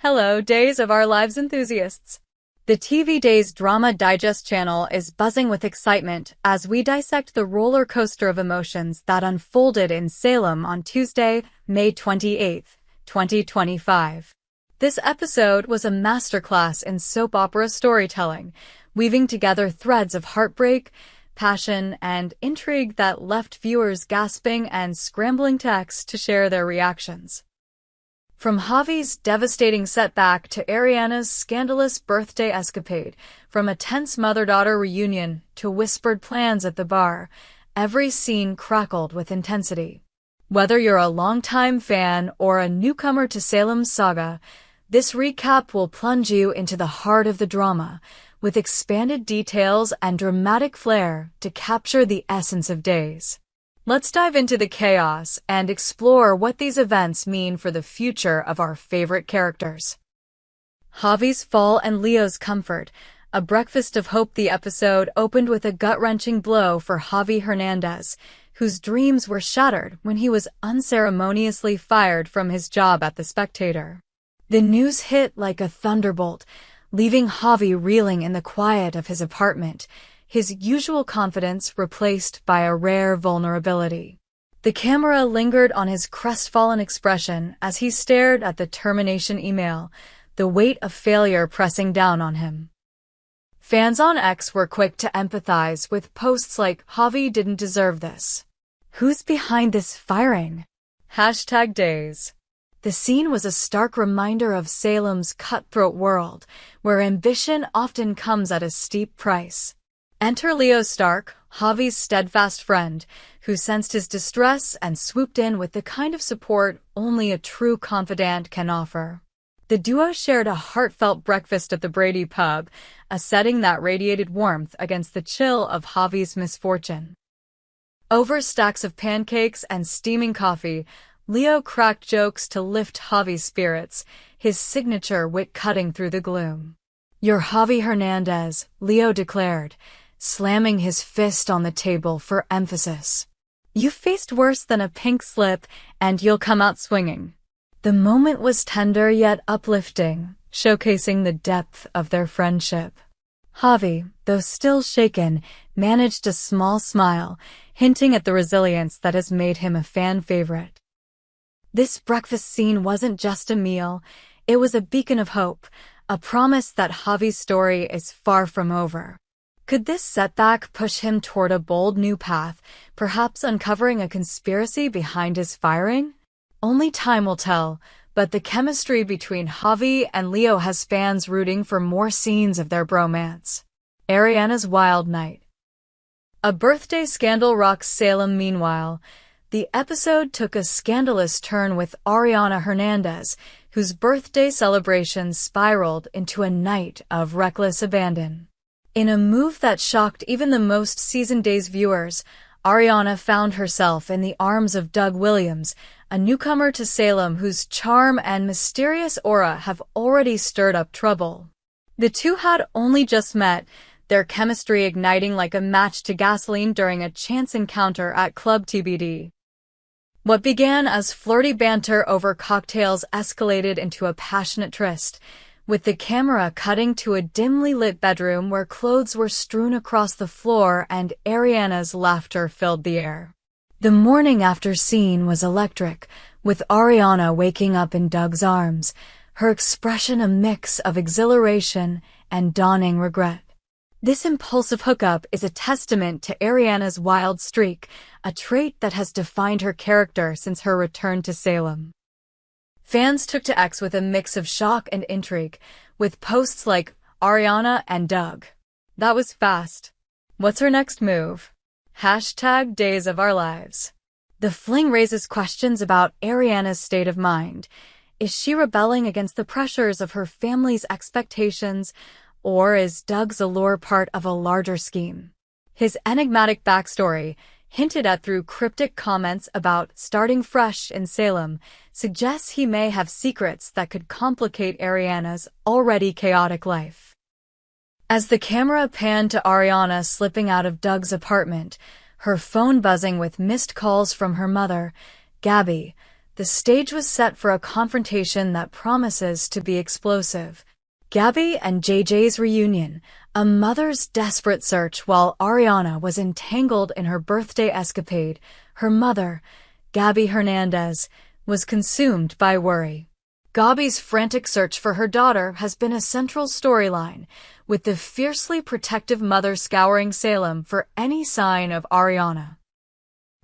Hello, Days of Our Lives enthusiasts. The TV Days Drama Digest channel is buzzing with excitement as we dissect the roller coaster of emotions that unfolded in Salem on Tuesday, May 28, 2025. This episode was a masterclass in soap opera storytelling, weaving together threads of heartbreak, passion, and intrigue that left viewers gasping and scrambling texts to share their reactions. From Javi's devastating setback to Ariana's scandalous birthday escapade, from a tense mother-daughter reunion to whispered plans at the bar, every scene crackled with intensity. Whether you're a longtime fan or a newcomer to Salem's saga, this recap will plunge you into the heart of the drama, with expanded details and dramatic flair to capture the essence of Days. Let's dive into the chaos and explore what these events mean for the future of our favorite characters. Javi's fall and Leo's comfort. A breakfast of hope. The episode opened with a gut-wrenching blow for Javi Hernandez, whose dreams were shattered when he was unceremoniously fired from his job at The Spectator. The news hit like a thunderbolt, leaving Javi reeling in the quiet of his apartment, his usual confidence replaced by a rare vulnerability. The camera lingered on his crestfallen expression as he stared at the termination email, the weight of failure pressing down on him. Fans on X were quick to empathize with posts like, "Javi didn't deserve this. Who's behind this firing?" #Days. The scene was a stark reminder of Salem's cutthroat world, where ambition often comes at a steep price. Enter Leo Stark, Javi's steadfast friend, who sensed his distress and swooped in with the kind of support only a true confidant can offer. The duo shared a heartfelt breakfast at the Brady pub, a setting that radiated warmth against the chill of Javi's misfortune. Over stacks of pancakes and steaming coffee, Leo cracked jokes to lift Javi's spirits, his signature wit cutting through the gloom. "You're Javi Hernandez," Leo declared, slamming his fist on the table for emphasis. "You faced worse than a pink slip, and you'll come out swinging." The moment was tender yet uplifting, showcasing the depth of their friendship. Javi, though still shaken, managed a small smile, hinting at the resilience that has made him a fan favorite. This breakfast scene wasn't just a meal, it was a beacon of hope, a promise that Javi's story is far from over. Could this setback push him toward a bold new path, perhaps uncovering a conspiracy behind his firing? Only time will tell, but the chemistry between Javi and Leo has fans rooting for more scenes of their bromance. Ariana's wild night. A birthday scandal rocks Salem. Meanwhile, the episode took a scandalous turn with Ariana Hernandez, whose birthday celebration spiraled into a night of reckless abandon. In a move that shocked even the most seasoned Days viewers, Ariana found herself in the arms of Doug Williams, a newcomer to Salem whose charm and mysterious aura have already stirred up trouble. The two had only just met, their chemistry igniting like a match to gasoline during a chance encounter at Club TBD. What began as flirty banter over cocktails escalated into a passionate tryst, with the camera cutting to a dimly lit bedroom where clothes were strewn across the floor and Ariana's laughter filled the air. The morning after scene was electric, with Ariana waking up in Doug's arms, her expression a mix of exhilaration and dawning regret. This impulsive hookup is a testament to Ariana's wild streak, a trait that has defined her character since her return to Salem. Fans took to X with a mix of shock and intrigue, with posts like, "Ariana and Doug. That was fast. What's her next move?" #Days of Our Lives. The fling raises questions about Ariana's state of mind. Is she rebelling against the pressures of her family's expectations, or is Doug's allure part of a larger scheme? His enigmatic backstory, hinted at through cryptic comments about starting fresh in Salem, suggests he may have secrets that could complicate Ariana's already chaotic life. As the camera panned to Ariana slipping out of Doug's apartment, her phone buzzing with missed calls from her mother, Gabby, The stage was set for a confrontation that promises to be explosive. Gabby and JJ's reunion, a mother's desperate search while Ariana was entangled in her birthday escapade. Her mother, Gabby Hernandez, was consumed by worry. Gabby's frantic search for her daughter has been a central storyline, with the fiercely protective mother scouring Salem for any sign of Ariana.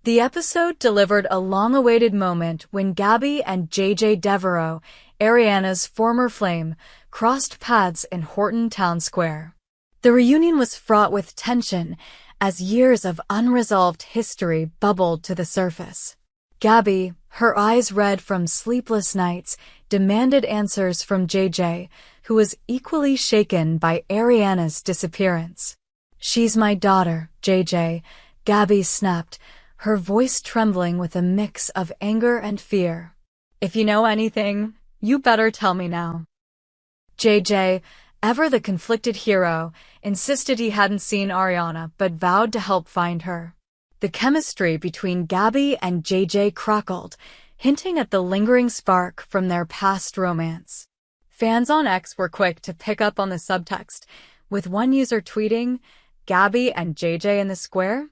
The episode delivered a long-awaited moment when Gabby and JJ Devereaux, Ariana's former flame, crossed paths in Horton Town Square. The reunion was fraught with tension as years of unresolved history bubbled to the surface. Gabby, her eyes red from sleepless nights, demanded answers from JJ, who was equally shaken by Ariana's disappearance. "She's my daughter, JJ," Gabby snapped, her voice trembling with a mix of anger and fear. "If you know anything, you better tell me now." JJ, ever the conflicted hero, insisted he hadn't seen Ariana but vowed to help find her. The chemistry between Gabby and JJ crackled, hinting at the lingering spark from their past romance. Fans on X were quick to pick up on the subtext, with one user tweeting, "Gabby and JJ in the square?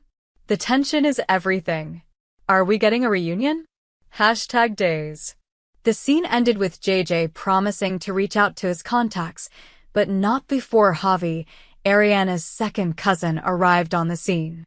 The tension is everything. Are we getting a reunion? #days." The scene ended with JJ promising to reach out to his contacts, but not before Javi, Ariana's second cousin, arrived on the scene.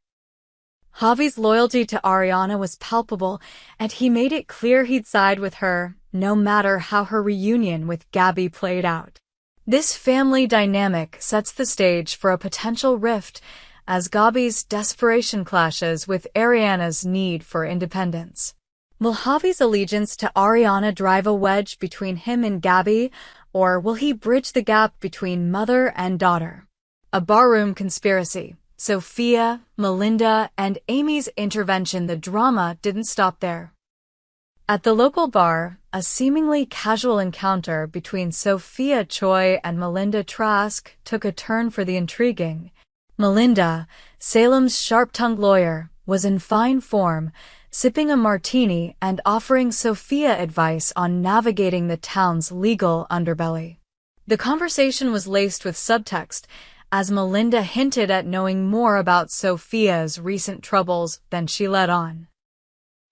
Javi's loyalty to Ariana was palpable, and he made it clear he'd side with her, no matter how her reunion with Gabby played out. This family dynamic sets the stage for a potential rift as Gabby's desperation clashes with Ariana's need for independence. Will Javi's allegiance to Ariana drive a wedge between him and Gabby, or will he bridge the gap between mother and daughter? A barroom conspiracy. Sophia, Melinda, and Amy's intervention. The drama didn't stop there. At the local bar, a seemingly casual encounter between Sophia Choi and Melinda Trask took a turn for the intriguing. Melinda, Salem's sharp-tongued lawyer, was in fine form, sipping a martini and offering Sophia advice on navigating the town's legal underbelly. The conversation was laced with subtext, as Melinda hinted at knowing more about Sophia's recent troubles than she let on.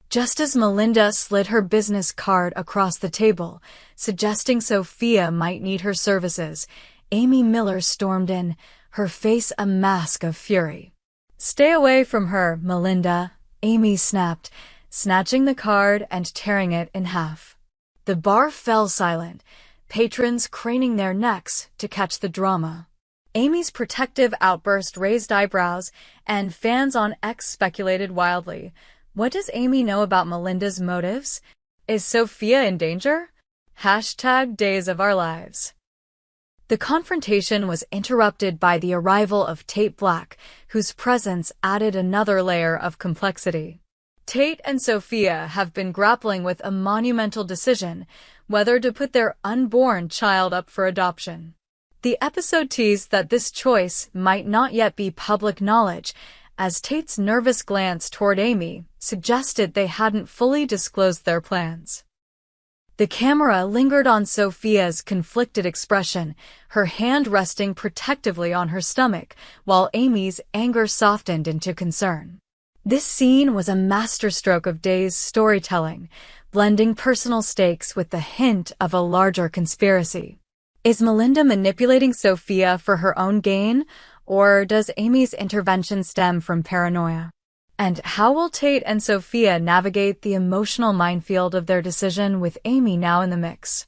Just as Melinda slid her business card across the table, suggesting Sophia might need her services, Amy Miller stormed in, her face a mask of fury. "Stay away from her, Melinda," Amy snapped, snatching the card and tearing it in half. The bar fell silent, patrons craning their necks to catch the drama. Amy's protective outburst raised eyebrows, and fans on X speculated wildly. What does Amy know about Melinda's motives? Is Sophia in danger? #Days of Our Lives. The confrontation was interrupted by the arrival of Tate Black, whose presence added another layer of complexity. Tate and Sophia have been grappling with a monumental decision, whether to put their unborn child up for adoption. The episode teased that this choice might not yet be public knowledge, as Tate's nervous glance toward Amy suggested they hadn't fully disclosed their plans. The camera lingered on Sophia's conflicted expression, her hand resting protectively on her stomach, while Amy's anger softened into concern. This scene was a masterstroke of Day's storytelling, blending personal stakes with the hint of a larger conspiracy. Is Melinda manipulating Sophia for her own gain, or does Amy's intervention stem from paranoia? And how will Tate and Sophia navigate the emotional minefield of their decision with Amy now in the mix?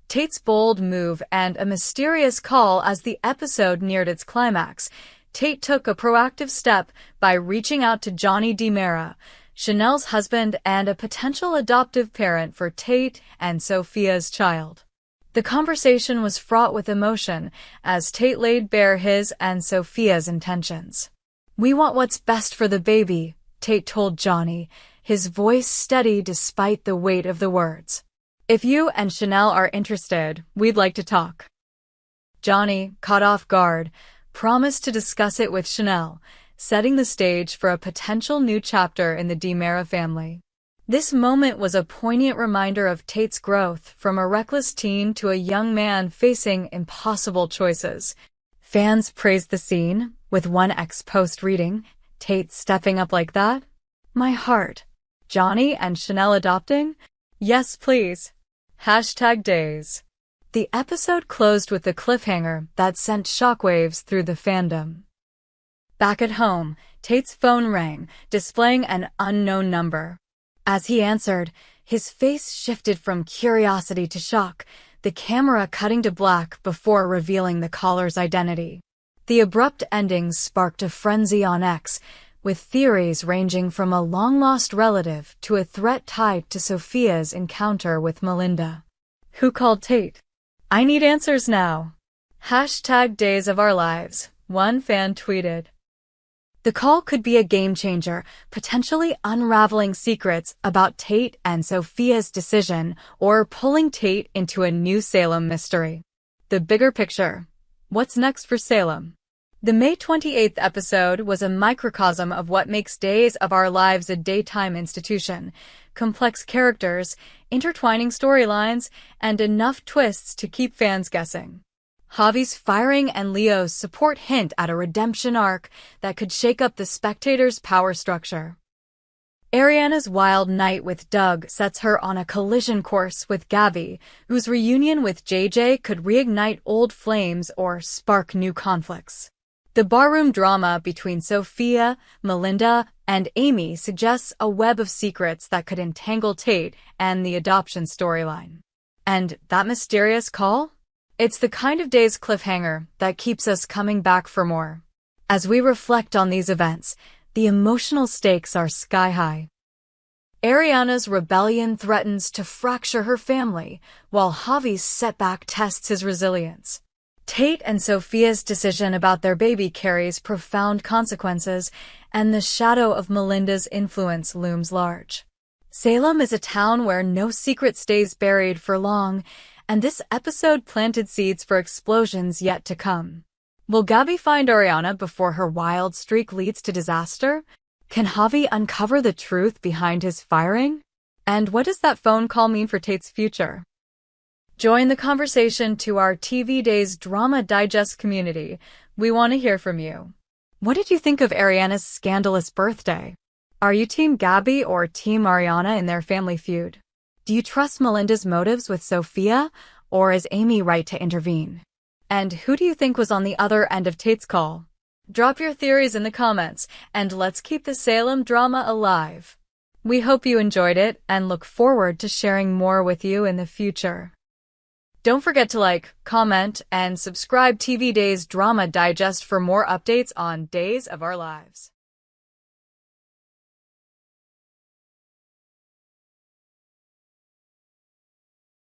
Tate's bold move and a mysterious call as the episode neared its climax. Tate took a proactive step by reaching out to Johnny DiMera, Chanel's husband and a potential adoptive parent for Tate and Sophia's child. The conversation was fraught with emotion as Tate laid bare his and Sophia's intentions. "We want what's best for the baby," Tate told Johnny, his voice steady despite the weight of the words. "If you and Chanel are interested, we'd like to talk." Johnny, caught off guard, promised to discuss it with Chanel, setting the stage for a potential new chapter in the DiMera family. This moment was a poignant reminder of Tate's growth from a reckless teen to a young man facing impossible choices. Fans praised the scene, with one ex-post reading, "Tate stepping up like that? My heart. Johnny and Chanel adopting? Yes, please. #days." The episode closed with a cliffhanger that sent shockwaves through the fandom. Back at home, Tate's phone rang, displaying an unknown number. As he answered, his face shifted from curiosity to shock, the camera cutting to black before revealing the caller's identity. The abrupt ending sparked a frenzy on X, with theories ranging from a long-lost relative to a threat tied to Sophia's encounter with Melinda. Who called Tate? I need answers now. #Days of Our Lives, one fan tweeted. The call could be a game-changer, potentially unraveling secrets about Tate and Sophia's decision or pulling Tate into a new Salem mystery. The bigger picture. What's next for Salem? The May 28th episode was a microcosm of what makes Days of Our Lives a daytime institution. Complex characters, intertwining storylines, and enough twists to keep fans guessing. Javi's firing and Leo's support hint at a redemption arc that could shake up the spectator's power structure. Ariana's wild night with Doug sets her on a collision course with Gabby, whose reunion with JJ could reignite old flames or spark new conflicts. The barroom drama between Sophia, Melinda, and Amy suggests a web of secrets that could entangle Tate and the adoption storyline. And that mysterious call? It's the kind of Days cliffhanger that keeps us coming back for more. As we reflect on these events, the emotional stakes are sky-high. Ariana's rebellion threatens to fracture her family, while Javi's setback tests his resilience. Tate and Sophia's decision about their baby carries profound consequences, and the shadow of Melinda's influence looms large. Salem is a town where no secret stays buried for long, and this episode planted seeds for explosions yet to come. Will Gabby find Ariana before her wild streak leads to disaster? Can Javi uncover the truth behind his firing? And what does that phone call mean for Tate's future? Join the conversation to our TV Days Drama Digest community. We want to hear from you. What did you think of Ariana's scandalous birthday? Are you Team Gabby or Team Ariana in their family feud? Do you trust Melinda's motives with Sophia, or is Amy right to intervene? And who do you think was on the other end of Tate's call? Drop your theories in the comments, and let's keep the Salem drama alive. We hope you enjoyed it and look forward to sharing more with you in the future. Don't forget to like, comment, and subscribe TV Days Drama Digest for more updates on Days of Our Lives.